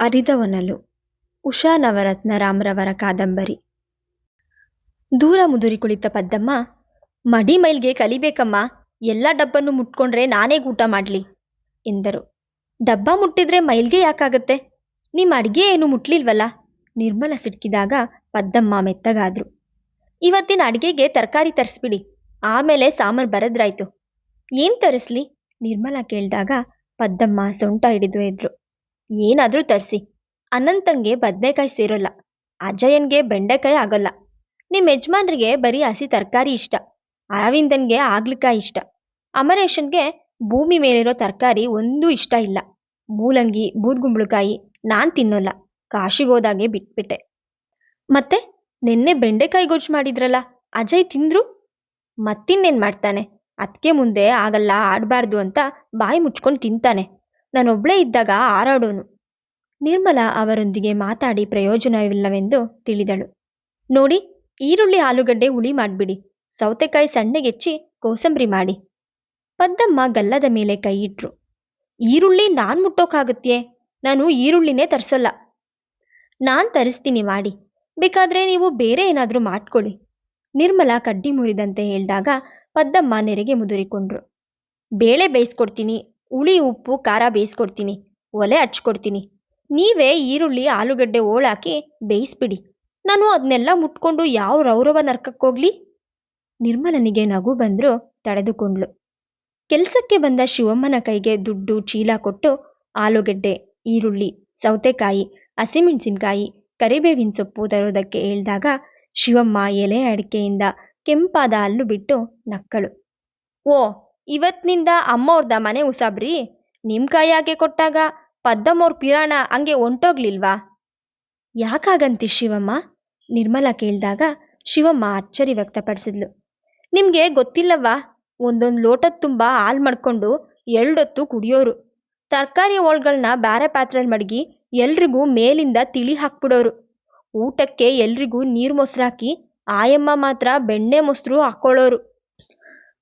ಅರಿದವನಲು ಉಷಾ ನವರತ್ನ ರಾಮ್ರವರ ಕಾದಂಬರಿ. ದೂರ ಮುದುರಿ ಕುಳಿತ ಪದ್ದಮ್ಮ, ಮಡಿ ಮೈಲ್ಗೆ ಕಲಿಬೇಕಮ್ಮ, ಎಲ್ಲ ಡಬ್ಬನ್ನು ಮುಟ್ಕೊಂಡ್ರೆ ನಾನೇ ಊಟ ಮಾಡಲಿ ಎಂದರು. ಡಬ್ಬ ಮುಟ್ಟಿದ್ರೆ ಮೈಲ್ಗೆ ಯಾಕಾಗತ್ತೆ? ನಿಮ್ಮ ಅಡ್ಗೆ ಏನು ಮುಟ್ಲಿಲ್ವಲ್ಲ? ನಿರ್ಮಲ ಸಿಕ್ಕಿದಾಗ ಪದ್ದಮ್ಮ ಮೆತ್ತಗಾದ್ರು. ಇವತ್ತಿನ ಅಡ್ಗೆಗೆ ತರಕಾರಿ ತರಿಸ್ಬಿಡಿ, ಆಮೇಲೆ ಸಾಂಬಾರು ಬರದ್ರಾಯ್ತು. ಏನ್ ತರಿಸ್ಲಿ? ನಿರ್ಮಲ ಕೇಳಿದಾಗ ಪದ್ದಮ್ಮ ಸೊಂಟ ಹಿಡಿದು ಎದ್ರು. ಏನಾದ್ರೂ ತರಿಸಿ. ಅನಂತಂಗೆ ಬದನೆಕಾಯಿ ಸೇರೋಲ್ಲ, ಅಜಯನ್ಗೆ ಬೆಂಡೆಕಾಯಿ ಆಗೋಲ್ಲ, ನಿಮ್ಮ ಯಜಮಾನ್ರಿಗೆ ಬರೀ ಹಸಿ ತರಕಾರಿ ಇಷ್ಟ, ಅರವಿಂದನ್ಗೆ ಆಗ್ಲಿಕಾಯಿ ಇಷ್ಟ, ಅಮರೇಶನ್ಗೆ ಭೂಮಿ ಮೇಲಿರೋ ತರಕಾರಿ ಒಂದೂ ಇಷ್ಟ ಇಲ್ಲ, ಮೂಲಂಗಿ ಬೂದ್ಗುಂಬಳಕಾಯಿ ನಾನ್ ತಿನ್ನೋಲ್ಲ, ಕಾಶಿಗೋದಾಗೆ ಬಿಟ್ಬಿಟ್ಟೆ. ಮತ್ತೆ ನಿನ್ನೆ ಬೆಂಡೆಕಾಯಿ ಗೊಜ್ಜು ಮಾಡಿದ್ರಲ್ಲ, ಅಜಯ್ ತಿಂದ್ರು? ಮತ್ತಿನ್ನೇನು ಮಾಡ್ತಾನೆ? ಅದಕ್ಕೆ ಮುಂದೆ ಆಗಲ್ಲ ಆಡಬಾರ್ದು ಅಂತ ಬಾಯಿ ಮುಚ್ಕೊಂಡು ತಿಂತಾನೆ. ನಾನೊಬ್ಳೇ ಇದ್ದಾಗ ಹಾರಾಡೋನು. ನಿರ್ಮಲ ಅವರೊಂದಿಗೆ ಮಾತಾಡಿ ಪ್ರಯೋಜನವಿಲ್ಲವೆಂದು ತಿಳಿದಳು. ನೋಡಿ, ಈರುಳ್ಳಿ ಆಲೂಗಡ್ಡೆ ಹುಳಿ ಮಾಡಿಬಿಡಿ, ಸೌತೆಕಾಯಿ ಸಣ್ಣಗೆಚ್ಚಿ ಕೋಸಂಬರಿ ಮಾಡಿ. ಪದ್ದಮ್ಮ ಗಲ್ಲದ ಮೇಲೆ ಕೈ ಇಟ್ರು. ಈರುಳ್ಳಿ ನಾನು ಮುಟ್ಟೋಕ್ಕಾಗತ್ಯೆ? ನಾನು ಈರುಳ್ಳಿನೇ ತರಿಸೋಲ್ಲ. ನಾನು ತರಿಸ್ತೀನಿ ಮಾಡಿ, ಬೇಕಾದ್ರೆ ನೀವು ಬೇರೆ ಏನಾದರೂ ಮಾಡ್ಕೊಳ್ಳಿ. ನಿರ್ಮಲ ಕಡ್ಡಿ ಮುರಿದಂತೆ ಹೇಳಿದಾಗ ಪದ್ದಮ್ಮ ನೆರೆಗೆ ಮುದುರಿಕೊಂಡ್ರು. ಬೇಳೆ ಬೇಯಿಸ್ಕೊಡ್ತೀನಿ, ಹುಳಿ ಉಪ್ಪು ಖಾರ ಬೇಯಿಸ್ಕೊಡ್ತೀನಿ, ಒಲೆ ಹಚ್ಕೊಡ್ತೀನಿ. ನೀವೇ ಈರುಳ್ಳಿ ಆಲೂಗಡ್ಡೆ ಓಳಾಕಿ ಬೇಯಿಸ್ಬಿಡಿ, ನಾನು ಅದನ್ನೆಲ್ಲ ಮುಟ್ಕೊಂಡು ಯಾವ ರೌರವ ನರ್ಕಕ್ಕೋಗ್ಲಿ? ನಿರ್ಮಲನಿಗೆ ನಗು ಬಂದರೂ ತಡೆದುಕೊಂಡ್ಳು. ಕೆಲಸಕ್ಕೆ ಬಂದ ಶಿವಮ್ಮನ ಕೈಗೆ ದುಡ್ಡು ಚೀಲ ಕೊಟ್ಟು ಆಲೂಗಡ್ಡೆ, ಈರುಳ್ಳಿ, ಸೌತೆಕಾಯಿ, ಹಸಿಮೆಣಸಿನ್ಕಾಯಿ, ಕರಿಬೇವಿನ ಸೊಪ್ಪು ತರೋದಕ್ಕೆ ಹೇಳಿದಾಗ ಶಿವಮ್ಮ ಎಲೆ ಅಡಿಕೆಯಿಂದ ಕೆಂಪಾದ ಹಲ್ಲು ಬಿಟ್ಟು ನಕ್ಕಳು. ಓ, ಇವತ್ತಿನಿಂದ ಅಮ್ಮವ್ರದ ಮನೆ ಉಸಾಬ್ರಿ? ನಿಮ್ಮ ಕೈಯಾಗೆ ಕೊಟ್ಟಾಗ ಪದ್ದಮ್ಮವ್ರ ಪಿರಾಣ ಹಂಗೆ ಹೊಂಟೋಗ್ಲಿಲ್ವಾ? ಯಾಕಾಗಂತಿ ಶಿವಮ್ಮ? ನಿರ್ಮಲ ಕೇಳಿದಾಗ ಶಿವಮ್ಮ ಅಚ್ಚರಿ ವ್ಯಕ್ತಪಡಿಸಿದ್ಲು. ನಿಮಗೆ ಗೊತ್ತಿಲ್ಲವಾ? ಒಂದೊಂದು ಲೋಟದ ತುಂಬ ಹಾಲು ಮಾಡ್ಕೊಂಡು ಎರಡೊತ್ತು ಕುಡಿಯೋರು. ತರಕಾರಿ ಹೋಳ್ಗಳನ್ನ ಬೇರೆ ಪಾತ್ರೆಯಲ್ಲಿ ಮಡಗಿ ಎಲ್ರಿಗೂ ಮೇಲಿಂದ ತಿಳಿ ಹಾಕ್ಬಿಡೋರು. ಊಟಕ್ಕೆ ಎಲ್ರಿಗೂ ನೀರು ಮೊಸರು ಹಾಕಿ ಆಯಮ್ಮ ಮಾತ್ರ ಬೆಣ್ಣೆ ಮೊಸರು ಹಾಕ್ಕೊಳ್ಳೋರು.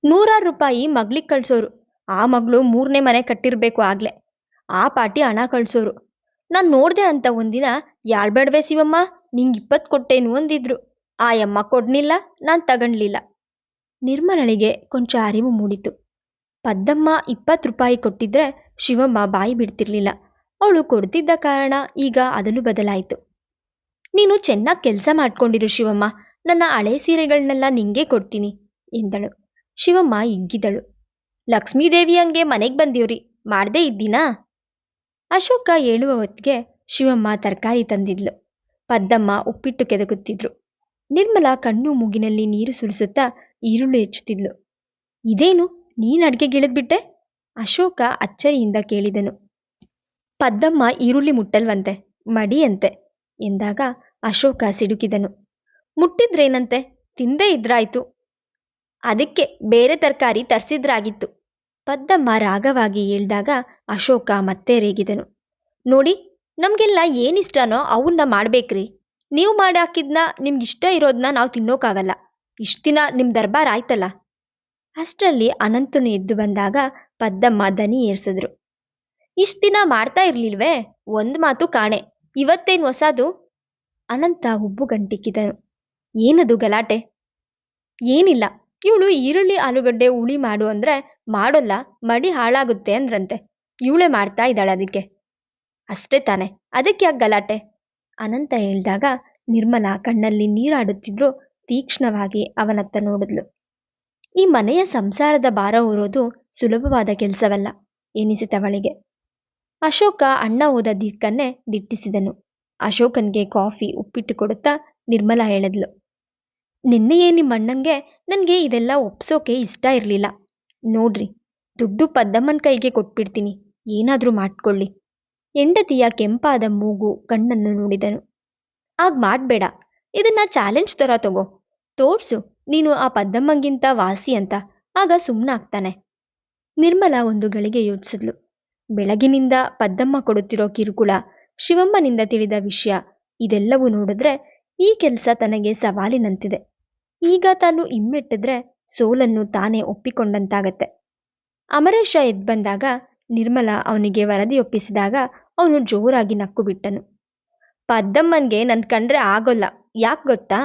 100 ರೂಪಾಯಿ ಮಗ್ಳಿಗೆ ಕಳಿಸೋರು. ಆ ಮಗಳು 3ನೇ ಮನೆ ಕಟ್ಟಿರಬೇಕು ಆಗಲೇ. ಆ ಪಾಟಿ ಹಣ ಕಳಿಸೋರು. ನಾನು ನೋಡಿದೆ ಅಂತ ಒಂದಿನ, ಯಾಳ್ಬೇಡ್ವೆ ಶಿವಮ್ಮ, ನಿಂಗೆ 20 ಕೊಟ್ಟೇನು ಅಂದಿದ್ರು. ಆಯಮ್ಮ ಕೊಡ್ನಿಲ್ಲ, ನಾನು ತಗೊಂಡ್ಲಿಲ್ಲ. ನಿರ್ಮಲಳಿಗೆ ಕೊಂಚ ಅರಿವು ಮೂಡಿತು. ಪದ್ದಮ್ಮ 20 ರೂಪಾಯಿ ಕೊಟ್ಟಿದ್ರೆ ಶಿವಮ್ಮ ಬಾಯಿ ಬಿಡ್ತಿರ್ಲಿಲ್ಲ. ಅವಳು ಕೊಡ್ತಿದ್ದ ಕಾರಣ ಈಗ ಅದಲು ಬದಲಾಯಿತು. ನೀನು ಚೆನ್ನಾಗಿ ಕೆಲಸ ಮಾಡ್ಕೊಂಡಿರು ಶಿವಮ್ಮ, ನನ್ನ ಹಳೆ ಸೀರೆಗಳನ್ನೆಲ್ಲ ನಿಂಗೆ ಕೊಡ್ತೀನಿ ಎಂದಳು. ಶಿವಮ್ಮ ಹಿಗ್ಗಿದಳು. ಲಕ್ಷ್ಮೀದೇವಿ ಹಂಗೆ ಮನೆಗೆ ಬಂದಿವ್ರಿ, ಮಾಡದೇ ಇದ್ದೀನಾ? ಅಶೋಕ ಹೇಳುವ ಹೊತ್ತಿಗೆ ಶಿವಮ್ಮ ತರಕಾರಿ ತಂದಿದ್ಲು. ಪದ್ದಮ್ಮ ಉಪ್ಪಿಟ್ಟು ಕೆದಕುತ್ತಿದ್ರು. ನಿರ್ಮಲ ಕಣ್ಣು ಮೂಗಿನಲ್ಲಿ ನೀರು ಸುರಿಸುತ್ತಾ ಈರುಳ್ಳಿ ಹೆಚ್ಚುತ್ತಿದ್ಲು. ಇದೇನು, ನೀನು ಅಡ್ಗೆಗಿಳಿದ್ಬಿಟ್ಟೆ? ಅಶೋಕ ಅಚ್ಚರಿಯಿಂದ ಕೇಳಿದನು. ಪದ್ದಮ್ಮ ಈರುಳ್ಳಿ ಮುಟ್ಟಲ್ವಂತೆ, ಮಡಿಯಂತೆ ಎಂದಾಗ ಅಶೋಕ ಸಿಡುಕಿದನು. ಮುಟ್ಟಿದ್ರೇನಂತೆ, ತಿಂದೇ ಇದ್ರಾಯ್ತು. ಅದಕ್ಕೆ ಬೇರೆ ತರಕಾರಿ ತರಿಸಿದ್ರಾಗಿತ್ತು. ಪದ್ದಮ್ಮ ರಾಗವಾಗಿ ಹೇಳ್ದಾಗ ಅಶೋಕ ಮತ್ತೆ ರೇಗಿದನು. ನೋಡಿ, ನಮಗೆಲ್ಲ ಏನಿಷ್ಟನೋ ಅವನ್ನ ಮಾಡ್ಬೇಕ್ರಿ. ನೀವು ಮಾಡಿ ಹಾಕಿದ್ನ, ನಿಮ್ಗಿಷ್ಟ ಇರೋದನ್ನ ನಾವು ತಿನ್ನೋಕ್ಕಾಗಲ್ಲ. ಇಷ್ಟು ದಿನ ನಿಮ್ಮ ದರ್ಬಾರ್ ಆಯ್ತಲ್ಲ. ಅಷ್ಟರಲ್ಲಿ ಅನಂತನು ಎದ್ದು ಬಂದಾಗ ಪದ್ದಮ್ಮ ದನಿ ಏರ್ಸಿದ್ರು. ಇಷ್ಟು ದಿನ ಮಾಡ್ತಾ ಇರ್ಲಿಲ್ವೇ? ಒಂದು ಮಾತು ಕಾಣೆ, ಇವತ್ತೇನು ಹೊಸದು? ಅನಂತ ಹುಬ್ಬು ಗಂಟಿಕ್ಕಿದನು. ಏನದು ಗಲಾಟೆ? ಏನಿಲ್ಲ, ಇವಳು ಈರುಳ್ಳಿ ಆಲೂಗಡ್ಡೆ ಹುಳಿ ಮಾಡು ಅಂದರೆ ಮಾಡೋಲ್ಲ, ಮಡಿ ಹಾಳಾಗುತ್ತೆ ಅಂದ್ರಂತೆ. ಇವಳೇ ಮಾಡ್ತಾ ಇದ್ದಾಳೆ ಅದಕ್ಕೆ. ಅಷ್ಟೇ ತಾನೆ, ಅದಕ್ಕೆ ಯಾಕೆ ಗಲಾಟೆ? ಅನಂತ ಹೇಳಿದಾಗ ನಿರ್ಮಲ ಕಣ್ಣಲ್ಲಿ ನೀರಾಡುತ್ತಿದ್ರು ತೀಕ್ಷ್ಣವಾಗಿ ಅವನತ್ತ ನೋಡಿದ್ಲು. ಈ ಮನೆಯ ಸಂಸಾರದ ಭಾರ ಹೊರೋದು ಸುಲಭವಾದ ಕೆಲಸವಲ್ಲ ಎನಿಸಿತವಳಿಗೆ. ಅಶೋಕ ಅಣ್ಣ ಹೋದ ದಿಕ್ಕನ್ನೇ ದಿಟ್ಟಿಸಿದನು. ಅಶೋಕನ್ಗೆ ಕಾಫಿ ಉಪ್ಪಿಟ್ಟು ಕೊಡುತ್ತಾ ನಿರ್ಮಲ ಹೇಳಿದ್ಲು. ನಿನ್ನೆಯೇ ನಿಮ್ಮ ಅಣ್ಣಂಗೆ ನನಗೆ ಇದೆಲ್ಲ ಒಪ್ಸೋಕೆ ಇಷ್ಟ ಇರಲಿಲ್ಲ. ನೋಡ್ರಿ, ದುಡ್ಡು ಪದ್ದಮ್ಮನ ಕೈಗೆ ಕೊಟ್ಬಿಡ್ತೀನಿ, ಏನಾದರೂ ಮಾಡ್ಕೊಳ್ಳಿ. ಹೆಂಡತಿಯ ಕೆಂಪಾದ ಮೂಗು ಕಣ್ಣನ್ನು ನೋಡಿದನು. ಆಗ ಮಾಡಬೇಡ, ಇದನ್ನ ಚಾಲೆಂಜ್ ಥರ ತಗೋ. ತೋರ್ಸು ನೀನು ಆ ಪದ್ದಮ್ಮಂಗಿಂತ ವಾಸಿ ಅಂತ, ಆಗ ಸುಮ್ಮನಾಗ್ತಾನೆ. ನಿರ್ಮಲ ಒಂದು ಗಳಿಗೆ ಯೋಚಿಸಿದ್ಲು. ಬೆಳಗಿನಿಂದ ಪದ್ದಮ್ಮ ಕೊಡುತ್ತಿರೋ ಕಿರುಕುಳ, ಶಿವಮ್ಮನಿಂದ ತಿಳಿದ ವಿಷಯ, ಇದೆಲ್ಲವೂ ನೋಡಿದ್ರೆ ಈ ಕೆಲಸ ತನಗೆ ಸವಾಲಿನಂತಿದೆ. ಈಗ ತಾನು ಹಿಮ್ಮೆಟ್ಟಿದ್ರೆ ಸೋಲನ್ನು ತಾನೇ ಒಪ್ಪಿಕೊಂಡಂತಾಗತ್ತೆ. ಅಮರೇಶ ಎದ್ದು ಬಂದಾಗ ನಿರ್ಮಲ ಅವನಿಗೆ ವರದಿ ಒಪ್ಪಿಸಿದಾಗ ಅವನು ಜೋರಾಗಿ ನಕ್ಕು ಬಿಟ್ಟನು. ಪದ್ದಮ್ಮನ್ಗೆ ನನ್ ಕಂಡ್ರೆ ಆಗೋಲ್ಲ. ಯಾಕೆ ಗೊತ್ತಾ?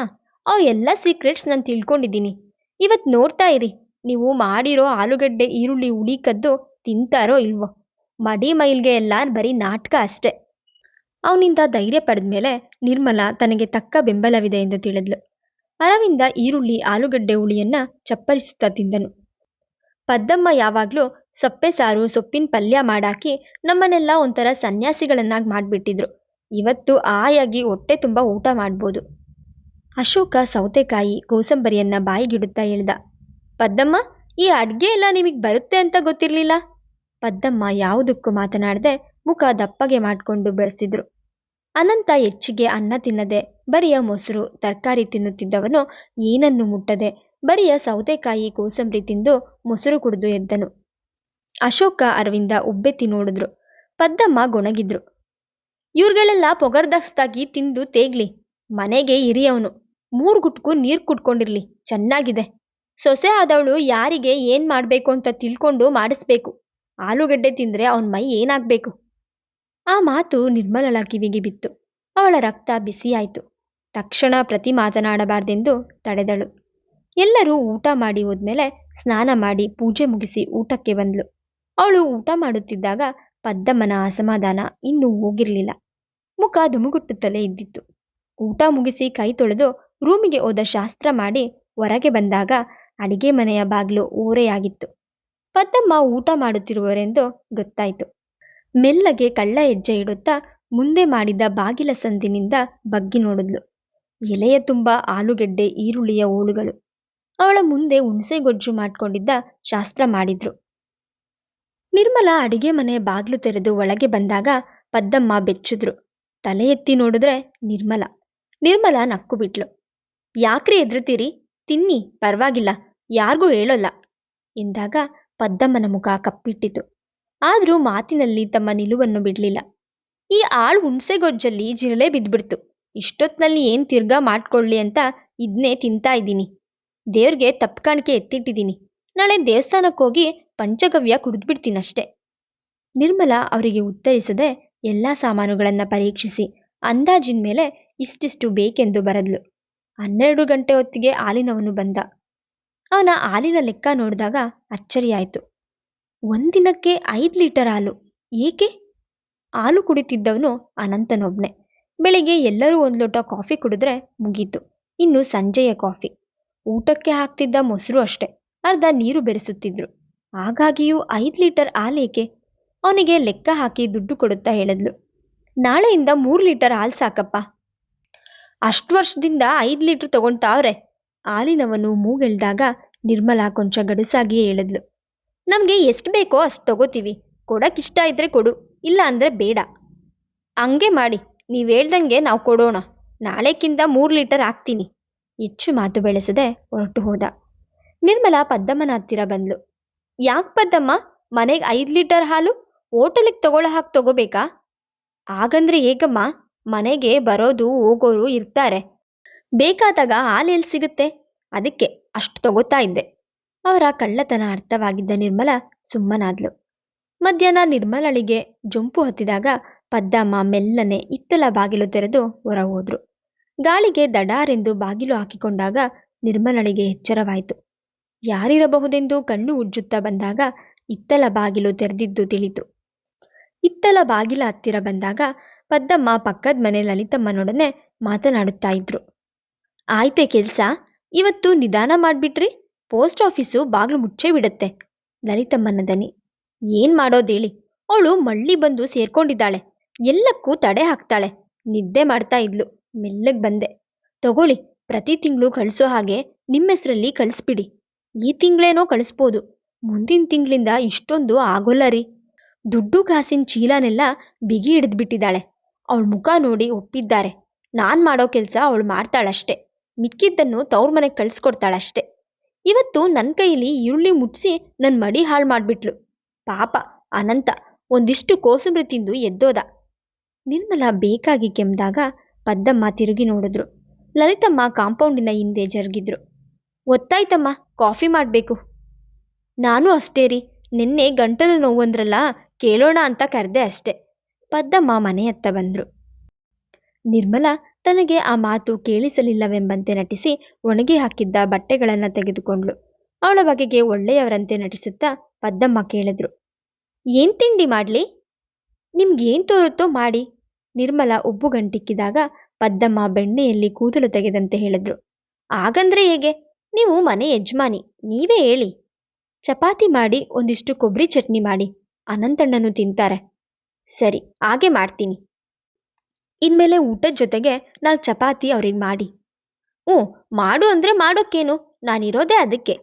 ಅವ್ ಎಲ್ಲ ಸೀಕ್ರೆಟ್ಸ್ ನಾನು ತಿಳ್ಕೊಂಡಿದ್ದೀನಿ. ಇವತ್ತು ನೋಡ್ತಾ ಇರಿ, ನೀವು ಮಾಡಿರೋ ಆಲೂಗಡ್ಡೆ ಈರುಳ್ಳಿ ಹುಳಿ ಕದ್ದು ತಿಂತಾರೋ ಇಲ್ವೋ. ಮಡಿ ಮೈಲ್ಗೆ ಎಲ್ಲ ಬರೀ ನಾಟಕ ಅಷ್ಟೆ. ಅವನಿಂದ ಧೈರ್ಯ ಪಡೆದ್ಮೇಲೆ ನಿರ್ಮಲಾ ತನಗೆ ತಕ್ಕ ಬೆಂಬಲವಿದೆ ಎಂದು ತಿಳಿದ್ಲು. ಅರವಿಂದ ಈರುಳ್ಳಿ ಆಲೂಗಡ್ಡೆ ಹುಳಿಯನ್ನ ಚಪ್ಪರಿಸುತ್ತಾ ತಿಂದನು. ಪದ್ದಮ್ಮ ಯಾವಾಗ್ಲೂ ಸಪ್ಪೆ ಸಾರು ಸೊಪ್ಪಿನ ಪಲ್ಯ ಮಾಡಾಕಿ ನಮ್ಮನ್ನೆಲ್ಲ ಒಂಥರ ಸನ್ಯಾಸಿಗಳನ್ನಾಗಿ ಮಾಡ್ಬಿಟ್ಟಿದ್ರು. ಇವತ್ತು ಆಯಾಗಿ ಹೊಟ್ಟೆ ತುಂಬ ಊಟ ಮಾಡ್ಬೋದು. ಅಶೋಕ ಸೌತೆಕಾಯಿ ಕೋಸಂಬರಿಯನ್ನ ಬಾಯಿಗಿಡುತ್ತಾ ಹೇಳ್ದ. ಪದ್ದಮ್ಮ, ಈ ಅಡ್ಗೆ ಎಲ್ಲ ನಿಮಗೆ ಬರುತ್ತೆ ಅಂತ ಗೊತ್ತಿರ್ಲಿಲ್ಲ. ಪದ್ದಮ್ಮ ಯಾವುದಕ್ಕೂ ಮಾತನಾಡದೆ ಮುಖ ದಪ್ಪಗೆ ಮಾಡಿಕೊಂಡು ಬೆಳೆಸಿದ್ರು. ಅನಂತ ಹೆಚ್ಚಿಗೆ ಅನ್ನ ತಿನ್ನದೆ ಬರಿಯ ಮೊಸರು ತರಕಾರಿ ತಿನ್ನುತ್ತಿದ್ದವನು ಏನನ್ನು ಮುಟ್ಟದೆ ಬರಿಯ ಸೌತೆಕಾಯಿ ಕೋಸಂಬರಿ ತಿಂದು ಮೊಸರು ಕುಡಿದು ಎದ್ದನು. ಅಶೋಕ ಅರವಿಂದ ಉಬ್ಬೆತ್ತಿ ನೋಡಿದ್ರು. ಪದ್ದಮ್ಮ ಗೊಣಗಿದ್ರು. ಇವ್ರುಗಳೆಲ್ಲ ಪೊಗರ್ದಸ್ತಾಗಿ ತಿಂದು ತೇಗ್ಲಿ. ಮನೆಗೆ ಹಿರಿಯವನು 3 ಗುಟ್ಕು ನೀರು ಕುಡ್ಕೊಂಡಿರ್ಲಿ. ಚೆನ್ನಾಗಿದೆ. ಸೊಸೆ ಆದವಳು ಯಾರಿಗೆ ಏನ್ ಮಾಡ್ಬೇಕು ಅಂತ ತಿಳ್ಕೊಂಡು ಮಾಡಿಸ್ಬೇಕು. ಆಲೂಗಡ್ಡೆ ತಿಂದ್ರೆ ಅವನ ಮೈ ಏನಾಗ್ಬೇಕು? ಆ ಮಾತು ನಿರ್ಮಲಳ ಕಿವಿಗೆ ಬಿತ್ತು. ಅವಳ ರಕ್ತ ಬಿಸಿಯಾಯಿತು. ತಕ್ಷಣ ಪ್ರತಿ ಮಾತನಾಡಬಾರ್ದೆಂದು ತಡೆದಳು. ಎಲ್ಲರೂ ಊಟ ಮಾಡಿ ಹೋದ್ಮೇಲೆ ಸ್ನಾನ ಮಾಡಿ ಪೂಜೆ ಮುಗಿಸಿ ಊಟಕ್ಕೆ ಬಂದ್ಲು. ಅವಳು ಊಟ ಮಾಡುತ್ತಿದ್ದಾಗ ಪದ್ದಮ್ಮನ ಅಸಮಾಧಾನ ಇನ್ನೂ ಹೋಗಿರ್ಲಿಲ್ಲ. ಮುಖ ದುಮುಗುಟ್ಟುತ್ತಲೇ ಇದ್ದಿತ್ತು. ಊಟ ಮುಗಿಸಿ ಕೈ ತೊಳೆದು ರೂಮಿಗೆ ಹೋದ ಶಾಸ್ತ್ರ ಮಾಡಿ ಹೊರಗೆ ಬಂದಾಗ ಅಡಿಗೆ ಮನೆಯ ಬಾಗಿಲು ಓರೆಯಾಗಿತ್ತು. ಪದ್ದಮ್ಮ ಊಟ ಮಾಡುತ್ತಿರುವರೆಂದು ಗೊತ್ತಾಯಿತು. ಮೆಲ್ಲಗೆ ಕಳ್ಳ ಹೆಜ್ಜೆ ಇಡುತ್ತಾ ಮುಂದೆ ಮಾಡಿದ ಬಾಗಿಲ ಸಂದಿನಿಂದ ಬಗ್ಗಿ ನೋಡಿದ್ಲು. ಎಲೆಯ ತುಂಬ ಆಲೂಗೆಡ್ಡೆ ಈರುಳ್ಳಿಯ ಹೋಳುಗಳು. ಅವಳ ಮುಂದೆ ಹುಣಸೆ ಗೊಜ್ಜು ಮಾಡ್ಕೊಂಡಿದ್ದ ಶಾಸ್ತ್ರ ಮಾಡಿದ್ರು. ನಿರ್ಮಲಾ ಅಡಿಗೆ ಮನೆ ಬಾಗಿಲು ತೆರೆದು ಒಳಗೆ ಬಂದಾಗ ಪದ್ದಮ್ಮ ಬೆಚ್ಚಿದ್ರು. ತಲೆ ಎತ್ತಿ ನೋಡಿದ್ರೆ ನಿರ್ಮಲಾ ನಕ್ಕು ಬಿಟ್ಲು. ಯಾಕ್ರಿ ಎದ್ರತೀರಿ? ತಿನ್ನಿ, ಪರವಾಗಿಲ್ಲ, ಯಾರಿಗೂ ಹೇಳೋಲ್ಲ ಎಂದಾಗ ಪದ್ದಮ್ಮನ ಮುಖ ಕಪ್ಪಿಟ್ಟಿತು. ಆದರೂ ಮಾತಿನಲ್ಲಿ ತಮ್ಮ ನಿಲುವನ್ನು ಬಿಡಲಿಲ್ಲ. ಈ ಆಳು ಹುಣಸೆ ಗೊಜ್ಜಲ್ಲಿ ಜಿರಳೆ ಬಿದ್ದುಬಿಡ್ತು. ಇಷ್ಟೊತ್ತಿನಲ್ಲಿ ಏನು ತಿರ್ಗಾ ಮಾಡ್ಕೊಳ್ಳಿ ಅಂತ ಇದನ್ನೇ ತಿಂತಾ ಇದ್ದೀನಿ. ದೇವ್ರಿಗೆ ತಪ್ಪು ಕಾಣಿಕೆ ಎತ್ತಿಟ್ಟಿದ್ದೀನಿ. ನಾಳೆ ದೇವಸ್ಥಾನಕ್ಕೆ ಹೋಗಿ ಪಂಚಗವ್ಯ ಕುಡಿದ್ಬಿಡ್ತೀನಷ್ಟೆ. ನಿರ್ಮಲಾ ಅವರಿಗೆ ಉತ್ತರಿಸದೆ ಎಲ್ಲ ಸಾಮಾನುಗಳನ್ನು ಪರೀಕ್ಷಿಸಿ ಅಂದಾಜಿನ ಮೇಲೆ ಇಷ್ಟಿಷ್ಟು ಬೇಕೆಂದು ಬರದ್ಲು. 12 ಗಂಟೆ ಹೊತ್ತಿಗೆ ಹಾಲಿನವನು ಬಂದ. ಅವನ ಹಾಲಿನ ಲೆಕ್ಕ ನೋಡಿದಾಗ ಅಚ್ಚರಿಯಾಯಿತು. ಒಂದಿನಕ್ಕೆ 5 ಲೀಟರ್ ಹಾಲು. ಏಕೆ? ಹಾಲು ಕುಡಿತಿದ್ದವನು ಅನಂತನೊಬ್ನೆ. ಬೆಳಿಗ್ಗೆ ಎಲ್ಲರೂ 1 ಲೋಟ ಕಾಫಿ ಕುಡಿದ್ರೆ ಮುಗೀತು. ಇನ್ನು ಸಂಜೆಯ ಕಾಫಿ. ಊಟಕ್ಕೆ ಹಾಕ್ತಿದ್ದ ಮೊಸರು ಅಷ್ಟೆ, ಅರ್ಧ ನೀರು ಬೆರೆಸುತ್ತಿದ್ರು. ಹಾಗಾಗಿಯೂ 5 ಲೀಟರ್ ಹಾಲೇಕೆ? ಅವನಿಗೆ ಲೆಕ್ಕ ಹಾಕಿ ದುಡ್ಡು ಕೊಡುತ್ತಾ ಹೇಳಿದ್ಲು. ನಾಳೆಯಿಂದ 3 ಲೀಟರ್ ಹಾಲು ಸಾಕಪ್ಪ. ಅಷ್ಟು ವರ್ಷದಿಂದ 5 ಲೀಟರ್ ತಗೊಳ್ತಾವ್ರೆ. ಹಾಲಿನವನು ಮೂಗೆಳ್ದಾಗ ನಿರ್ಮಲಾ ಕೊಂಚ ಗಡುಸಾಗಿಯೇ ಹೇಳಿದ್ಲು. ನಮಗೆ ಎಷ್ಟು ಬೇಕೋ ಅಷ್ಟು ತಗೋತೀವಿ. ಕೊಡಕ್ಕಿಷ್ಟ ಇದ್ರೆ ಕೊಡು, ಇಲ್ಲ ಅಂದರೆ ಬೇಡ. ಹಂಗೆ ಮಾಡಿ, ನೀವು ಹೇಳ್ದಂಗೆ ನಾವು ಕೊಡೋಣ. ನಾಳೆಕ್ಕಿಂತ 3 ಲೀಟರ್ ಹಾಕ್ತೀನಿ. ಹೆಚ್ಚು ಮಾತು ಬೆಳೆಸದೆ ಹೊರಟು ಹೋದ. ನಿರ್ಮಲಾ ಪದ್ದಮ್ಮನ ಹತ್ತಿರ ಬಂದ್ಲು. ಯಾಕೆ ಪದ್ದಮ್ಮ, ಮನೆಗೆ 5 ಲೀಟರ್ ಹಾಲು ಹೋಟೆಲಿಗೆ ತಗೊಳ್ಳೋ ಹಾಕಿ ತಗೋಬೇಕಾ? ಹಾಗಂದ್ರೆ ಹೇಗಮ್ಮ? ಮನೆಗೆ ಬರೋದು ಹೋಗೋರು ಇರ್ತಾರೆ. ಬೇಕಾದಾಗ ಹಾಲು ಎಲ್ಲಿ ಸಿಗುತ್ತೆ? ಅದಕ್ಕೆ ಅಷ್ಟು ತಗೋತಾ ಇದ್ದೆ. ಅವರ ಕಳ್ಳತನ ಅರ್ಥವಾಗಿದ್ದ ನಿರ್ಮಲಾ ಸುಮ್ಮನಾದ್ಲು. ಮಧ್ಯಾಹ್ನ ನಿರ್ಮಲಳಿಗೆ ಜೊಂಪು ಹತ್ತಿದಾಗ ಪದ್ದಮ್ಮ ಮೆಲ್ಲನೆ ಇತ್ತಲ ಬಾಗಿಲು ತೆರೆದು ಹೊರ ಹೋದ್ರು. ಗಾಳಿಗೆ ದಡಾರೆಂದು ಬಾಗಿಲು ಹಾಕಿಕೊಂಡಾಗ ನಿರ್ಮಲಳಿಗೆ ಎಚ್ಚರವಾಯಿತು. ಯಾರಿರಬಹುದೆಂದು ಕಣ್ಣು ಉಜ್ಜುತ್ತಾ ಬಂದಾಗ ಇತ್ತಲ ಬಾಗಿಲು ತೆರೆದಿದ್ದು ತಿಳಿತು. ಇತ್ತಲ ಬಾಗಿಲ ಹತ್ತಿರ ಬಂದಾಗ ಪದ್ದಮ್ಮ ಪಕ್ಕದ ಮನೆ ಲಲಿತಮ್ಮನೊಡನೆ ಮಾತನಾಡುತ್ತಾ ಇದ್ರು. ಆಯ್ತೆ ಕೆಲ್ಸ? ಇವತ್ತು ನಿಧಾನ ಮಾಡ್ಬಿಟ್ರಿ. ಪೋಸ್ಟ್ ಆಫೀಸು ಬಾಗಿಲು ಮುಚ್ಚೇ ಬಿಡುತ್ತೆ. ಲಲಿತಮ್ಮನ ದನಿ. ಏನ್ ಮಾಡೋದೇಳಿ, ಅವಳು ಮಳ್ಳಿ ಬಂದು ಸೇರ್ಕೊಂಡಿದ್ದಾಳೆ. ಎಲ್ಲಕ್ಕೂ ತಡೆ ಹಾಕ್ತಾಳೆ. ನಿದ್ದೆ ಮಾಡ್ತಾ ಇದ್ಲು, ಮೆಲ್ಲಗೆ ಬಂದೆ. ತಗೊಳ್ಳಿ, ಪ್ರತಿ ತಿಂಗಳು ಕಳಿಸೋ ಹಾಗೆ ನಿಮ್ಮ ಹೆಸರಲ್ಲಿ ಕಳಿಸ್ಬಿಡಿ. ಈ ತಿಂಗಳೇನೋ ಕಳಿಸ್ಬೋದು, ಮುಂದಿನ ತಿಂಗಳಿಂದ ಇಷ್ಟೊಂದು ಆಗೋಲ್ಲ ರೀ. ದುಡ್ಡು ಕಾಸಿನ ಚೀಲನೆಲ್ಲ ಬಿಗಿ ಹಿಡಿದ್ಬಿಟ್ಟಿದ್ದಾಳೆ. ಅವಳ ಮುಖ ನೋಡಿ ಒಪ್ಪಿದ್ದಾರೆ. ನಾನು ಮಾಡೋ ಕೆಲಸ ಅವಳು ಮಾಡ್ತಾಳಷ್ಟೆ, ಮಿಕ್ಕಿದ್ದನ್ನು ತವ್ರ ಮನೆಗೆ ಕಳಿಸ್ಕೊಡ್ತಾಳಷ್ಟೆ. ಇವತ್ತು ನನ್ನ ಕೈಯಲ್ಲಿ ಈರುಳ್ಳಿ ಮುಟ್ಸಿ ನನ್ನ ಮಡಿ ಹಾಳು ಮಾಡಿಬಿಟ್ಲು. ಪಾಪ ಅನಂತ ಒಂದಿಷ್ಟು ಕೋಸಂಬರಿ ತಿಂದು ಎದ್ದೋದ. ನಿರ್ಮಲಾ ಬೇಕಾಗಿ ಕೆಮ್ದಾಗ ಪದ್ದಮ್ಮ ತಿರುಗಿ ನೋಡಿದ್ರು. ಲಲಿತಮ್ಮ ಕಾಂಪೌಂಡಿನ ಹಿಂದೆ ಜರುಗಿದ್ರು. ಒತ್ತಾಯ್ತಮ್ಮ, ಕಾಫಿ ಮಾಡಬೇಕು. ನಾನು ಅಷ್ಟೇ ರೀ, ನಿನ್ನೆ ಗಂಟಲು ನೋವಂದ್ರಲ್ಲ, ಕೇಳೋಣ ಅಂತ ಕರೆದೆ ಅಷ್ಟೆ. ಪದ್ದಮ್ಮ ಮನೆಯತ್ತ ಬಂದ್ರು. ನಿರ್ಮಲಾ ತನಗೆ ಆ ಮಾತು ಕೇಳಿಸಲಿಲ್ಲವೆಂಬಂತೆ ನಟಿಸಿ ಒಣಗಿ ಹಾಕಿದ್ದ ಬಟ್ಟೆಗಳನ್ನ ತೆಗೆದುಕೊಂಡ್ಳು. ಅವಳ ಬಗೆಗೆ ಒಳ್ಳೆಯವರಂತೆ ನಟಿಸುತ್ತಾ ಪದ್ದಮ್ಮ ಕೇಳಿದ್ರು, ಏನ್ ತಿಂಡಿ ಮಾಡ್ಲಿ? ನಿಮ್ಗೇನ್ ತೋರುತ್ತೋ ಮಾಡಿ. ನಿರ್ಮಲಾ ಉಬ್ಬುಗಂಟಿಕ್ಕಿದಾಗ ಪದ್ದಮ್ಮ ಬೆಣ್ಣೆಯಲ್ಲಿ ಕೂದಲು ತೆಗೆದಂತೆ ಹೇಳಿದ್ರು, ಆಗಂದ್ರೆ ಹೇಗೆ? ನೀವು ಮನೆ ಯಜಮಾನಿ, ನೀವೇ ಹೇಳಿ. ಚಪಾತಿ ಮಾಡಿ ಒಂದಿಷ್ಟು ಕೊಬ್ಬರಿ ಚಟ್ನಿ ಮಾಡಿ, ಅನಂತಣ್ಣನು ತಿಂತಾರೆ. ಸರಿ, ಹಾಗೆ ಮಾಡ್ತೀನಿ. ಇನ್ಮೇಲೆ ಊಟದ ಜೊತೆಗೆ 4 ಚಪಾತಿ ಅವ್ರಿಗೆ ಮಾಡಿ. ಹ್ಞೂ, ಮಾಡು ಅಂದರೆ ಮಾಡೋಕ್ಕೇನು, ನಾನಿರೋದೇ ಅದಕ್ಕೆ.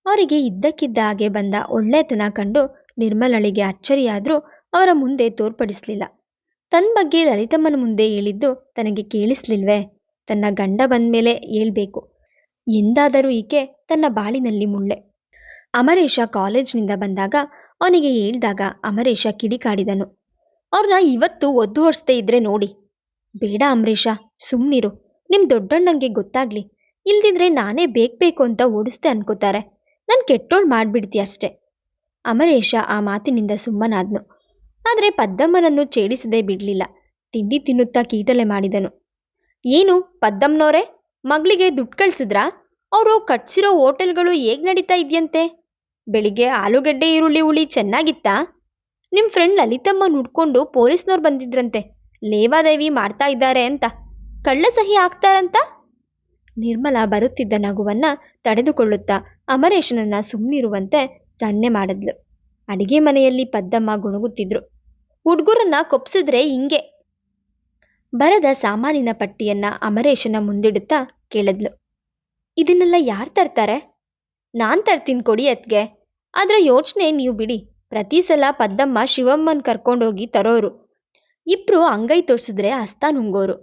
ಅವರಿಗೆ ಇದ್ದಕ್ಕಿದ್ದ ಹಾಗೆ ಬಂದ ಒಳ್ಳೆತನ ಕಂಡು ನಿರ್ಮಲಳಿಗೆ ಅಚ್ಚರಿಯಾದರೂ ಅವರ ಮುಂದೆ ತೋರ್ಪಡಿಸಲಿಲ್ಲ. ತನ್ನ ಬಗ್ಗೆ ಲಲಿತಮ್ಮನ ಮುಂದೆ ಹೇಳಿದ್ದು ತನಗೆ ಕೇಳಿಸ್ಲಿಲ್ವೇ? ತನ್ನ ಗಂಡ ಬಂದ್ಮೇಲೆ ಹೇಳ್ಬೇಕು ಎಂದಾದರೂ ಈಕೆ ತನ್ನ ಬಾಳಿನಲ್ಲಿ ಮುಳ್ಳೆ. ಅಮರೇಶ ಕಾಲೇಜ್ನಿಂದ ಬಂದಾಗ ಅವನಿಗೆ ಹೇಳ್ದಾಗ ಅಮರೇಶ ಕಿಡಿಕಾಡಿದನು, ಅವ್ರನ್ನ ಇವತ್ತು ಒದ್ದು ಹೊಡಿಸ್ದೇ ಇದ್ರೆ ನೋಡಿ. ಬೇಡ ಅಮರೇಶ, ಸುಮ್ಮನಿರು, ನಿಮ್ಮ ದೊಡ್ಡಣ್ಣಂಗೆ ಗೊತ್ತಾಗ್ಲಿ, ಇಲ್ದಿದ್ರೆ ನಾನೇ ಬೇಕು ಅಂತ ಓಡಿಸ್ದೆ ಅನ್ಕೋತಾರೆ. ನಾನು ಕೆಟ್ಟೋಳು ಮಾಡಿಬಿಡ್ತಿ ಅಷ್ಟೆ. ಅಮರೇಶ ಆ ಮಾತಿನಿಂದ ಸುಮ್ಮನಾದ್ನು. ಆದರೆ ಪದ್ದಮ್ಮನನ್ನು ಛೇಡಿಸದೆ ಬಿಡಲಿಲ್ಲ. ತಿಂಡಿ ತಿನ್ನುತ್ತಾ ಕೀಟಲೆ ಮಾಡಿದನು. ಏನು ಪದ್ದಮ್ಮನವರೇ, ಮಗಳಿಗೆ ದುಡ್ಡು ಕಳ್ಸಿದ್ರಾ? ಅವರು ಕಟ್ಸಿರೋ ಹೋಟೆಲ್ಗಳು ಹೇಗೆ ನಡೀತಾ ಇದೆಯಂತೆ? ಬೆಳಿಗ್ಗೆ ಆಲೂಗಡ್ಡೆ ಈರುಳ್ಳಿ ಹುಳಿ ಚೆನ್ನಾಗಿತ್ತಾ? ನಿಮ್ಮ ಫ್ರೆಂಡ್ ಲಲಿತಮ್ಮ ನುಡ್ಕೊಂಡು ಪೊಲೀಸ್ನವ್ರು ಬಂದಿದ್ರಂತೆ, ಲೇವಾದೇವಿ ಮಾಡ್ತಾ ಇದ್ದಾರೆ ಅಂತ, ಕಳ್ಳ ಸಹಿ ಹಾಕ್ತಾರಂತ. ನಿರ್ಮಲಾ ಬರುತ್ತಿದ್ದ ನಗುವನ್ನ ತಡೆದುಕೊಳ್ಳುತ್ತಾ ಅಮರೇಶನನ್ನ ಸುಮ್ಮನಿರುವಂತೆ ಸನ್ನೆ ಮಾಡಿದ್ಲು. ಅಡಿಗೆ ಮನೆಯಲ್ಲಿ ಪದ್ದಮ್ಮ ಗುಣಗುತ್ತಿದ್ರು, ಹುಡುಗರನ್ನ ಕೊಪ್ಸಿದ್ರೆ ಹಿಂಗೆ. ಬರದ ಸಾಮಾನಿನ ಪಟ್ಟಿಯನ್ನ ಅಮರೇಶನ ಮುಂದಿಡುತ್ತಾ ಕೇಳಿದ್ಲು, ಇದನ್ನೆಲ್ಲ ಯಾರು ತರ್ತಾರೆ? ನಾನು ತರ್ತೀನಿ ಕೊಡಿ ಅತ್ಗೆ. ಅದರ ಯೋಚನೆ ನೀವು ಬಿಡಿ. ಪ್ರತಿ ಸಲ ಪದ್ದಮ್ಮ ಶಿವಮ್ಮನ್ ಕರ್ಕೊಂಡೋಗಿ ತರೋರು. ಇಬ್ರು ಅಂಗೈ ತೋರಿಸಿದ್ರೆ ಹಸ್ತ ನುಂಗೋರು.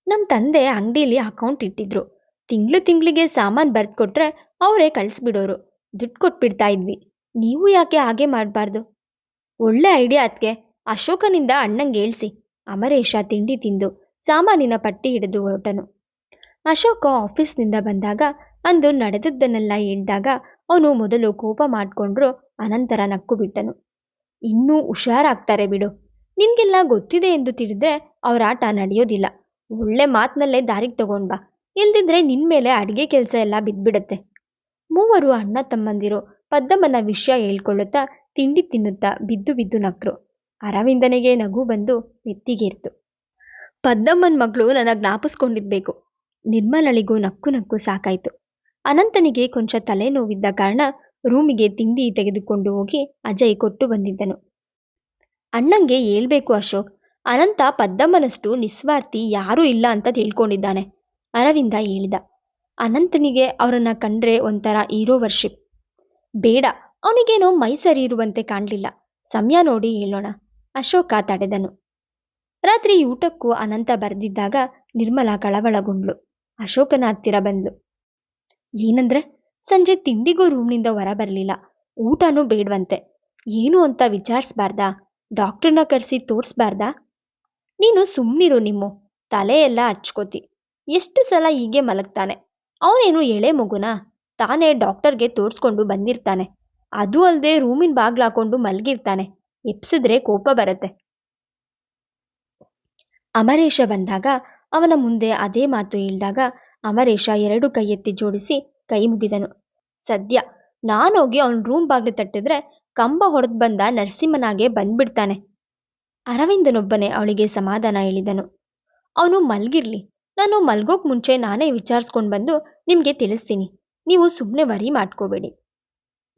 ನಮ್ಮ ತಂದೆ ಅಂಗಡಿಲಿ ಅಕೌಂಟ್ ಇಟ್ಟಿದ್ರು. ತಿಂಗಳಿಗೆ ಸಾಮಾನು ಬರ್ದು ಕೊಟ್ರೆ ಅವರೇ ಕಳಿಸ್ಬಿಡೋರು. ದುಡ್ಡು ಕೊಟ್ಬಿಡ್ತಾ ಇದ್ವಿ. ನೀವು ಯಾಕೆ ಹಾಗೆ ಮಾಡಬಾರ್ದು? ಒಳ್ಳೆ ಐಡಿಯಾ ಅತ್ಗೆ. ಅಶೋಕನಿಂದ ಅಣ್ಣಂಗೆ ಹೇಳ್ಸಿ. ಅಮರೇಶ ತಿಂಡಿ ತಿಂದು ಸಾಮಾನಿನ ಪಟ್ಟಿ ಹಿಡಿದು ಹೊರಟನು. ಅಶೋಕ ಆಫೀಸ್ನಿಂದ ಬಂದಾಗ ಅಂದು ನಡೆದದ್ದನ್ನೆಲ್ಲ ಹೇಳಿದಾಗ ಅವನು ಮೊದಲು ಕೋಪ ಮಾಡಿಕೊಂಡ್ರು, ಅನಂತರ ನಕ್ಕು ಬಿಟ್ಟನು. ಇನ್ನೂ ಹುಷಾರಾಗ್ತಾರೆ ಬಿಡು. ನಿನ್ಗೆಲ್ಲ ಗೊತ್ತಿದೆ ಎಂದು ತಿಳಿದ್ರೆ ಅವ್ರ ಆಟ ನಡೆಯೋದಿಲ್ಲ. ಒಳ್ಳೆ ಮಾತಿನಲ್ಲೇ ದಾರಿಗೆ ತಗೊಂಡ್ ಬಾ, ಇಲ್ದಿದ್ರೆ ನಿನ್ಮೇಲೆ ಅಡಿಗೆ ಕೆಲಸ ಎಲ್ಲ ಬಿದ್ಬಿಡತ್ತೆ. ಮೂವರು ಅಣ್ಣ ತಮ್ಮಂದಿರು ಪದ್ದಮ್ಮನ ವಿಷಯ ಹೇಳ್ಕೊಳ್ಳುತ್ತಾ ತಿಂಡಿ ತಿನ್ನುತ್ತಾ ಬಿದ್ದು ಬಿದ್ದು ನಕ್ರು. ಅರವಿಂದನಿಗೆ ನಗು ಬಂದು ನೆತ್ತಿಗೇರ್ತು. ಪದ್ದಮ್ಮನ ಮಗಳು ನನ್ನ ಜ್ಞಾಪಿಸ್ಕೊಂಡಿರ್ಬೇಕು. ನಿರ್ಮಲಳಿಗೂ ನಕ್ಕು ನಕ್ಕು ಸಾಕಾಯ್ತು. ಅನಂತನಿಗೆ ಕೊಂಚ ತಲೆನೋವಿದ್ದ ಕಾರಣ ರೂಮಿಗೆ ತಿಂಡಿ ತೆಗೆದುಕೊಂಡು ಹೋಗಿ ಅಜಯ್ ಕೊಟ್ಟು ಬಂದಿದ್ದನು. ಅಣ್ಣಂಗೆ ಹೇಳ್ಬೇಕು ಅಶೋಕ್, ಅನಂತ ಪದ್ದಮ್ಮನಷ್ಟು ನಿಸ್ವಾರ್ಥಿ ಯಾರೂ ಇಲ್ಲ ಅಂತ ತಿಳ್ಕೊಂಡಿದ್ದಾನೆ, ಅರವಿಂದ ಹೇಳಿದ. ಅನಂತನಿಗೆ ಅವರನ್ನ ಕಂಡ್ರೆ ಒಂಥರ ಹೀರೋ ವರ್ಷಿಪ್. ಬೇಡ, ಅವನಿಗೇನೋ ಮೈ ಸರಿ ಇರುವಂತೆ ಕಾಣಲಿಲ್ಲ. ಸಮಯ ನೋಡಿ ಹೇಳೋಣ, ಅಶೋಕ ತಡೆದನು. ರಾತ್ರಿ ಊಟಕ್ಕೂ ಅನಂತ ಬರೆದಿದ್ದಾಗ ನಿರ್ಮಲಾ ಕಳವಳಗೊಂಡ್ಳು. ಅಶೋಕನ ಹತ್ತಿರ ಬಂದ್ಲು. ಏನಂದ್ರೆ ಸಂಜೆ ತಿಂಡಿಗೂ ರೂಮ್ನಿಂದ ಹೊರ ಬರಲಿಲ್ಲ, ಊಟನೂ ಬೇಡವಂತೆ. ಏನು ಅಂತ ವಿಚಾರಿಸ್ಬಾರ್ದಾ? ಡಾಕ್ಟರ್ನ ಕರೆಸಿ ತೋರಿಸ್ಬಾರ್ದಾ? ನೀನು ಸುಮ್ಮನಿರು, ನಿಮ್ಮ ತಲೆ ಎಲ್ಲ ಹಚ್ಕೋತಿ. ಎಷ್ಟು ಸಲ ಹೀಗೆ ಮಲಗ್ತಾನೆ. ಅವನೇನು ಎಳೆ ಮಗುನಾ? ತಾನೇ ಡಾಕ್ಟರ್ಗೆ ತೋರಿಸ್ಕೊಂಡು ಬಂದಿರ್ತಾನೆ. ಅದು ಅಲ್ಲದೆ ರೂಮಿನ ಬಾಗ್ಲಾಕೊಂಡು ಮಲಗಿರ್ತಾನೆ. ಎಪ್ಸಿದ್ರೆ ಕೋಪ ಬರುತ್ತೆ. ಅಮರೇಶ ಬಂದಾಗ ಅವನ ಮುಂದೆ ಅದೇ ಮಾತು ಹೇಳಿದಾಗ ಅಮರೇಶ 2 ಕೈ ಎತ್ತಿ ಜೋಡಿಸಿ ಕೈ ಮುಗಿದನು. ಸದ್ಯ ನಾನೋಗಿ ಅವನ ರೂಮ್ ಬಾಗ್ಲು ತಟ್ಟಿದ್ರೆ ಕಂಬ ಹೊಡೆದು ಬಂದ ನರಸಿಂಹನಾಗೆ ಬಂದ್ಬಿಡ್ತಾನೆ. ಅರವಿಂದನೊಬ್ಬನೇ ಅವಳಿಗೆ ಸಮಾಧಾನ ಹೇಳಿದನು. ಅವನು ಮಲ್ಗಿರ್ಲಿ, ನಾನು ಮಲ್ಗೋಕ್ ಮುಂಚೆ ನಾನೇ ವಿಚಾರಿಸ್ಕೊಂಡು ಬಂದು ನಿಮಗೆ ತಿಳಿಸ್ತೀನಿ. ನೀವು ಸುಮ್ಮನೆ ವರಿ ಮಾಡ್ಕೋಬೇಡಿ.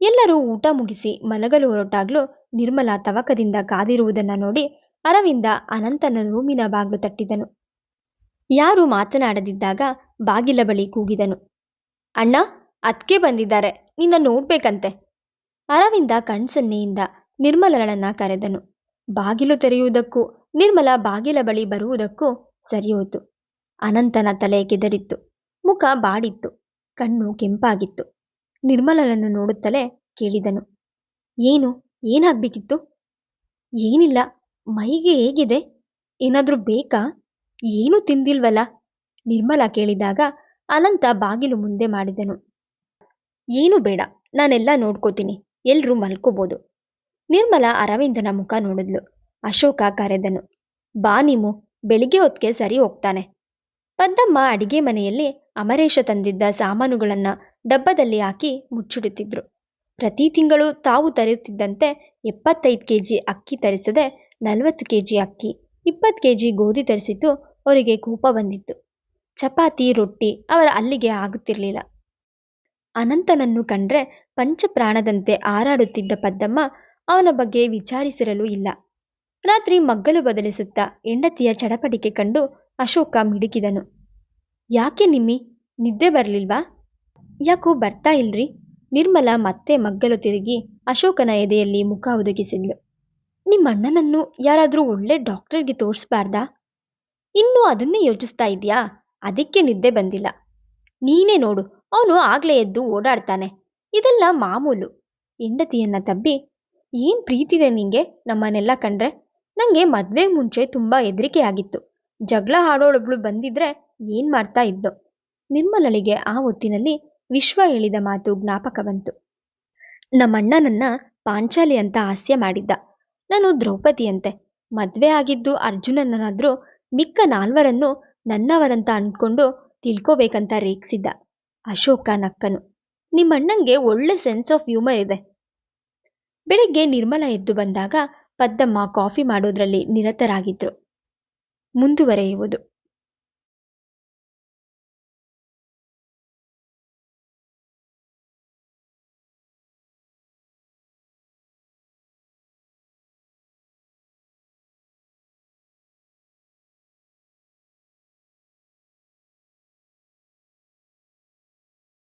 ಎಲ್ಲರೂ ಊಟ ಮುಗಿಸಿ ಮಲಗಲು ಹೊರಟಾಗ್ಲೂ ನಿರ್ಮಲಾ ತವಕದಿಂದ ಕಾದಿರುವುದನ್ನು ನೋಡಿ ಅರವಿಂದ ಅನಂತನ ರೂಮಿನ ಬಾಗ್ಲು ತಟ್ಟಿದನು. ಯಾರು ಮಾತನಾಡದಿದ್ದಾಗ ಬಾಗಿಲ ಬಳಿ ಕೂಗಿದನು. ಅಣ್ಣ, ಅದ್ಕೆ ಬಂದಿದ್ದಾರೆ, ನಿನ್ನ ನೋಡ್ಬೇಕಂತೆ. ಅರವಿಂದ ಕಣ್ಸನ್ನೆಯಿಂದ ನಿರ್ಮಲಳನ್ನ ಕರೆದನು. ಬಾಗಿಲು ತೆರೆಯುವುದಕ್ಕೂ ನಿರ್ಮಲಾ ಬಾಗಿಲ ಬಳಿ ಬರುವುದಕ್ಕೂ ಸರಿಯೋತು. ಅನಂತನ ತಲೆ ಕೆದರಿತ್ತು, ಮುಖ ಬಾಡಿತ್ತು, ಕಣ್ಣು ಕೆಂಪಾಗಿತ್ತು. ನಿರ್ಮಲಳನ್ನು ನೋಡುತ್ತಲೇ ಕೇಳಿದನು, ಏನಾಗಬೇಕಿತ್ತು? ಏನಿಲ್ಲ, ಮೈಗೆ ಹೇಗಿದೆ? ಏನಾದರೂ ಬೇಕಾ? ಏನೂ ತಿಂದಿಲ್ವಲ್ಲ? ನಿರ್ಮಲಾ ಕೇಳಿದಾಗ ಅನಂತ ಬಾಗಿಲು ಮುಂದೆ ಮಾಡಿದನು. ಏನು ಬೇಡ, ನಾನೆಲ್ಲ ನೋಡ್ಕೋತೀನಿ, ಎಲ್ರೂ ಮಲ್ಕೋಬೋದು. ನಿರ್ಮಲಾ ಅರವಿಂದನ ಮುಖ ನೋಡಿದ್ಲು. ಅಶೋಕ ಕರೆದನು. ಬಾ ನೀಮು, ಬೆಳಿಗ್ಗೆ ಹೊತ್ತಿಗೆ ಸರಿ ಹೋಗ್ತಾನೆ. ಪದ್ದಮ್ಮ ಅಡಿಗೆ ಮನೆಯಲ್ಲಿ ಅಮರೇಶ ತಂದಿದ್ದ ಸಾಮಾನುಗಳನ್ನ ಡಬ್ಬದಲ್ಲಿ ಹಾಕಿ ಮುಚ್ಚಿಡುತ್ತಿದ್ರು. ಪ್ರತಿ ತಿಂಗಳು ತಾವು ತರುತ್ತಿದ್ದಂತೆ 75 ಕೆಜಿ ಅಕ್ಕಿ ತರಿಸದೆ 40 ಕೆಜಿ ಅಕ್ಕಿ, 20 ಕೆಜಿ ಗೋಧಿ ತರಿಸಿದ್ದು ಅವರಿಗೆ ಕೋಪ ಬಂದಿತ್ತು. ಚಪಾತಿ ರೊಟ್ಟಿ ಅವರ ಅಲ್ಲಿಗೆ ಆಗುತ್ತಿರಲಿಲ್ಲ. ಅನಂತನನ್ನು ಕಂಡ್ರೆ ಪಂಚಪ್ರಾಣದಂತೆ ಹಾರಾಡುತ್ತಿದ್ದ ಪದ್ದಮ್ಮ ಅವನ ಬಗ್ಗೆ ವಿಚಾರಿಸಿರಲು ಇಲ್ಲ. ರಾತ್ರಿ ಮಗ್ಗಲು ಬದಲಿಸುತ್ತಾ ಹೆಂಡತಿಯ ಚಡಪಡಿಕೆ ಕಂಡು ಅಶೋಕ ಮಿಡುಕಿದನು. ಯಾಕೆ ನಿಮ್ಮಿ, ನಿದ್ದೆ ಬರಲಿಲ್ವಾ? ಯಾಕೋ ಬರ್ತಾ ಇಲ್ರಿ. ನಿರ್ಮಲ ಮತ್ತೆ ಮಗ್ಗಲು ತಿರುಗಿ ಅಶೋಕನ ಎದೆಯಲ್ಲಿ ಮುಖ ಒದಗಿಸಿದ್ಲು. ನಿಮ್ಮ ಅಣ್ಣನನ್ನು ಯಾರಾದರೂ ಒಳ್ಳೆ ಡಾಕ್ಟರ್ಗೆ ತೋರಿಸ್ಬಾರ್ದಾ? ಇನ್ನೂ ಅದನ್ನೇ ಯೋಚಿಸ್ತಾ ಇದೆಯಾ? ಅದಕ್ಕೆ ನಿದ್ದೆ ಬಂದಿಲ್ಲ. ನೀನೇ ನೋಡು, ಅವನು ಆಗ್ಲೇ ಎದ್ದು ಓಡಾಡ್ತಾನೆ. ಇದೆಲ್ಲ ಮಾಮೂಲು. ಹೆಂಡತಿಯನ್ನ ತಬ್ಬಿ, ಏನ್ ಪ್ರೀತಿದೆ ನಿಂಗೆ ನಮ್ಮನ್ನೆಲ್ಲ ಕಂಡ್ರೆ. ನಂಗೆ ಮದ್ವೆ ಮುಂಚೆ ತುಂಬಾ ಹೆದರಿಕೆ ಆಗಿತ್ತು. ಜಗಳ ಆಡೋಳೊಬ್ಳು ಬಂದಿದ್ರೆ ಏನ್ ಮಾಡ್ತಾ ಇದ್ದೋ. ನಿರ್ಮಲಳಿಗೆ ಆ ಹೊತ್ತಿನಲ್ಲಿ ವಿಶ್ವ ಹೇಳಿದ ಮಾತು ಜ್ಞಾಪಕ ಬಂತು. ನಮ್ಮಣ್ಣನನ್ನ ಪಾಂಚಾಲಿ ಅಂತ ಹಾಸ್ಯ ಮಾಡಿದ್ದ. ನಾನು ದ್ರೌಪದಿಯಂತೆ. ಮದ್ವೆ ಆಗಿದ್ದು ಅರ್ಜುನನಾದ್ರೂ ಮಿಕ್ಕ 4 ನನ್ನವರಂತ ಅಂದ್ಕೊಂಡು ತಿಳ್ಕೋಬೇಕಂತ ರೇಗಿಸಿದ್ದ. ಅಶೋಕ ನಕ್ಕನು. ನಿಮ್ಮಣ್ಣಂಗೆ ಒಳ್ಳೆ ಸೆನ್ಸ್ ಆಫ್ ಹ್ಯೂಮರ್ ಇದೆ. ಬೆಳಿಗ್ಗೆ ನಿರ್ಮಲ ಎದ್ದು ಬಂದಾಗ ಪದ್ದಮ್ಮ ಕಾಫಿ ಮಾಡೋದ್ರಲ್ಲಿ ನಿರತರಾಗಿದ್ರು. ಮುಂದುವರೆಯುವುದು.